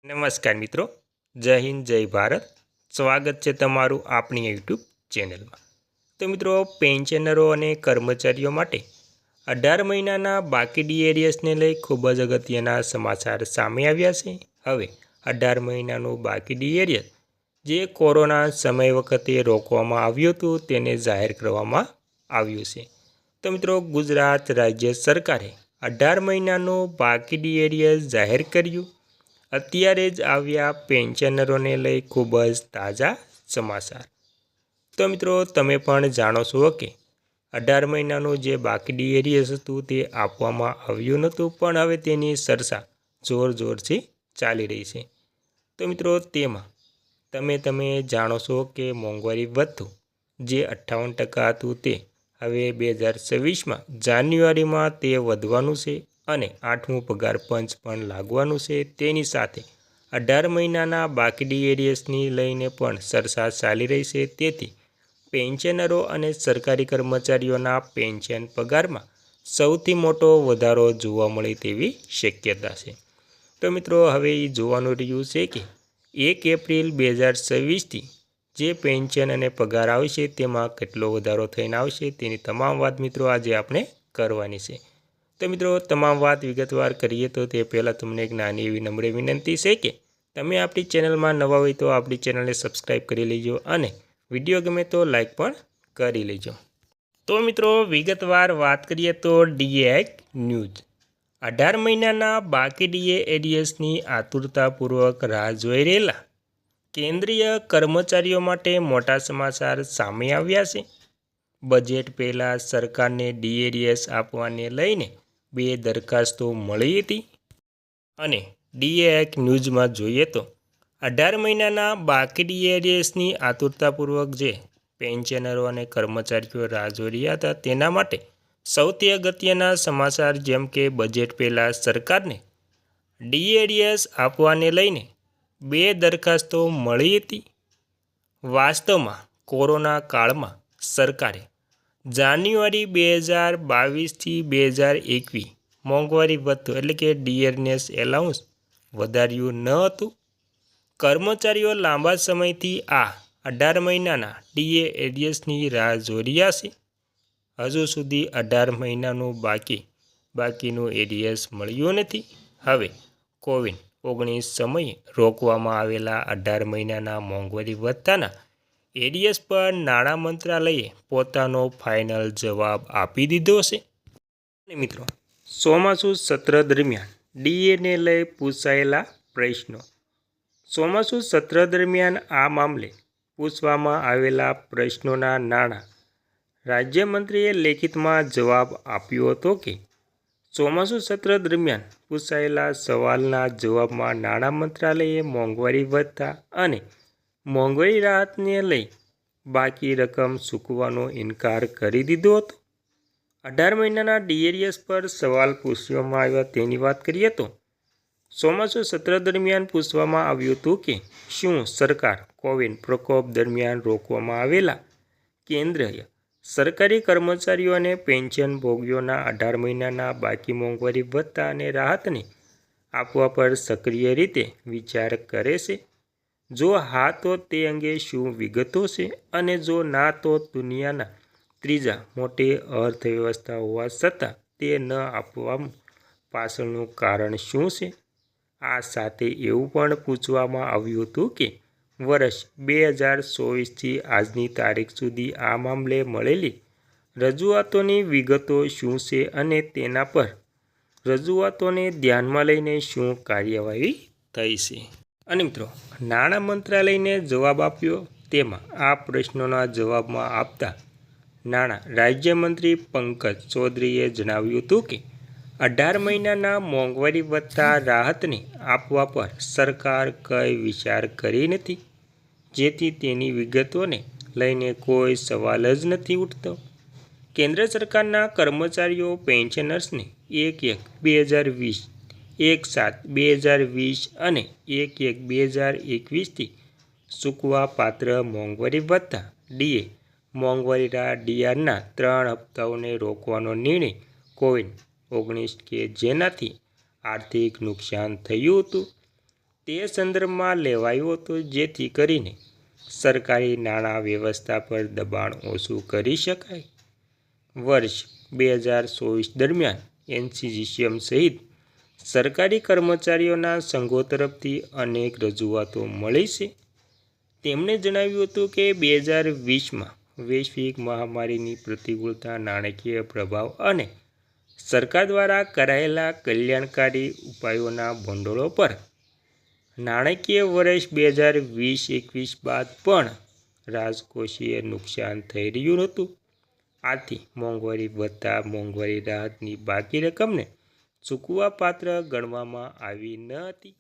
નમસ્કાર મિત્રો, જય હિન્દ, જય ભારત. સ્વાગત છે તમારું આપણી યુટ્યુબ ચેનલમાં. તો મિત્રો, પેન્શનરો અને કર્મચારીઓ માટે 18 મહિનાના બાકી ડીએરીએસને લઈ ખૂબ જ અગત્યના સમાચાર સામે આવ્યા છે. હવે 18 મહિનાનું બાકી ડીએરીએસ જે કોરોના સમય વખતે રોકવામાં આવ્યું હતું તેને જાહેર કરવામાં આવ્યું છે. તો મિત્રો, ગુજરાત રાજ્ય સરકારે 18 મહિનાનું બાકી ડીએરીએસ જાહેર કર્યું. અત્યારે જ આવ્યા પેન્શનરોને લઈ ખૂબ જ તાજા સમાચાર. તો મિત્રો, તમે પણ જાણો છો કે 18 મહિનાનું જે બાકી ડીએરીએસ હતું તે આપવામાં આવ્યું નહોતું, પણ હવે તેની ચર્ચા જોરથી ચાલી રહી છે. તો મિત્રો, તેમાં તમે જાણો છો કે મોંઘવારી ભથ્થું જે 58% હતું તે હવે 2026માં જાન્યુઆરીમાં તે વધવાનું છે અને 8મું પગાર પંચ પણ લાગવાનું છે. તેની સાથે 18 મહિનાના બાકી ડીએરીએસની લઈને પણ ચર્ચા ચાલી રહી છે. તેથી પેન્શનરો અને સરકારી કર્મચારીઓના પેન્શન પગારમાં સૌથી મોટો વધારો જોવા મળે તેવી શક્યતા છે. તો મિત્રો, હવે એ જોવાનું રહ્યું છે કે 1 એપ્રિલ 2026થી જે પેન્શન અને પગાર આવશે તેમાં કેટલો વધારો થઈને આવશે તેની તમામ વાત મિત્રો આજે આપણે કરવાની છે. તો મિત્રો, તમામ વાત વિગતવાર કરીએ તો તે પહેલાં તમને એક નાની એવી નમ્ર વિનંતી છે કે તમે આપણી ચેનલમાં નવા હોય તો આપણી ચેનલને સબસ્ક્રાઈબ કરી લેજો અને વિડીયો ગમે તો લાઈક પણ કરી લેજો. તો મિત્રો, વિગતવાર વાત કરીએ તો ડીએ ન્યૂઝ 18 મહિનાના બાકી ડીએરીએસની આતુરતાપૂર્વક રાહ જોઈ રહેલા કેન્દ્રીય કર્મચારીઓ માટે મોટા સમાચાર સામે આવ્યા છે. બજેટ પહેલાં સરકારને ડીએરીએસ આપવાને લઈને 2 દરખાસ્તો મળી હતી અને ડીએ ન્યૂઝમાં જોઈએ તો 18 મહિનાના બાકી ડીએરીએસની આતુરતાપૂર્વક જે પેન્શનરો અને કર્મચારીઓ રાહ જોઈ રહ્યા હતા તેના માટે સૌથી અગત્યના સમાચાર જેમ કે બજેટ પહેલાં સરકારને ડીએરીએસ આપવાને લઈને 2 દરખાસ્તો મળી હતી. વાસ્તવમાં કોરોના કાળમાં સરકારે જાન્યુઆરી 2022થી 2021 મોંઘવારી ભથ્થું એટલે કે ડીએરીએસ એલાઉન્સ વધાર્યું ન હતું. કર્મચારીઓ લાંબા સમયથી આ 18 મહિનાના ડીએરીએસની રાહ જોઈ રહ્યા છે. હજુ સુધી 18 મહિનાનું બાકીનું એરીએસ મળ્યું નથી. હવે કોવિડ-19 સમયે રોકવામાં આવેલા 18 મહિનાના મોંઘવારી ભથ્થાના એરીએસ પર નાણાં મંત્રાલયે પોતાનો ફાઇનલ જવાબ આપી દીધો છે. અને મિત્રો, ચોમાસુ સત્ર દરમિયાન ડીએને લઈ પૂછાયેલા પ્રશ્નો. ચોમાસુ સત્ર દરમિયાન આ મામલે પૂછવામાં આવેલા પ્રશ્નોના નાણાં રાજ્યમંત્રીએ લેખિતમાં જવાબ આપ્યો હતો કે ચોમાસુ સત્ર દરમિયાન પૂછાયેલા સવાલના જવાબમાં નાણાં મંત્રાલયે મોંઘવારી ભથ્થા અને મોંઘવારી રાહતને લઈ બાકી રકમ ચૂકવવાનો ઇનકાર કરી દીધો હતો. 18 મહિનાના ડીએરીએસ પર સવાલ પૂછવામાં આવ્યા તેની વાત કરીએ તો ચોમાસુ સત્ર દરમિયાન પૂછવામાં આવ્યું હતું કે શું સરકાર કોવિડ પ્રકોપ દરમિયાન રોકવામાં આવેલા કેન્દ્રીય સરકારી કર્મચારીઓ અને પેન્શન ભોગીઓના 18 મહિનાના બાકી મોંઘવારી ભથ્થા અને રાહતને આપવા પર સક્રિય રીતે વિચાર કરે છે. જો હા તો તે અંગે શું વિગતો છે અને જો ના તો દુનિયાના ત્રીજા મોટી અર્થવ્યવસ્થા હોવા છતાં તે ન આપવા પાછળનું કારણ શું છે. આ સાથે એવું પણ પૂછવામાં આવ્યું હતું કે વર્ષ 2024થી આજની તારીખ સુધી આ મામલે મળેલી રજૂઆતોની વિગતો શું છે અને તેના પર રજૂઆતોને ધ્યાનમાં લઈને શું કાર્યવાહી થઈ છે. અને મિત્રો, નાણાં મંત્રાલયને જવાબ આપ્યો તેમાં આ પ્રશ્નોના જવાબમાં આપતા નાણાં રાજ્યમંત્રી પંકજ ચૌધરીએ જણાવ્યું હતું કે 18 મહિનાના મોંઘવારી ભથ્થા રાહતને આપવા પર સરકાર કંઈ વિચાર કરી નથી, જેથી તેની વિગતોને લઈને કોઈ સવાલ જ નથી ઉઠતો. કેન્દ્ર સરકારના કર્મચારીઓ પેન્શનર્સને 1/1/2020, 1/7/2020 અને 1/1/2021થી ચૂકવા પાત્ર મોંઘવારી ભથ્થા ડીએ મોંઘવારી રાહત ડીઆરના 3 હપ્તાઓને રોકવાનો નિર્ણય કોવિડ-19 કે જેનાથી આર્થિક નુકસાન થયું હતું તે સંદર્ભમાં લેવાયો હતો, જેથી કરીને સરકારી નાણાં વ્યવસ્થા પર દબાણ ઓછું કરી શકાય. વર્ષ 2024 દરમિયાન એનસીજીસીએમ સહિત સરકારી કર્મચારીઓના સંઘો તરફથી અનેક રજૂઆતો મળી છે. તેમણે જણાવ્યું હતું કે 2020માં વૈશ્વિક મહામારીની પ્રતિકૂળતા, નાણાકીય પ્રભાવ અને સરકાર દ્વારા કરાયેલા કલ્યાણકારી ઉપાયોના ભંડોળો પર નાણાકીય વર્ષ 2020-21 બાદ પણ રાજકોષીય નુકસાન થઈ રહ્યું હતું. આથી મોંઘવારી ભથ્થા, મોંઘવારી રાહતની બાકી રકમને ચૂકવવા પાત્ર ગણવામાં આવી ન હતી.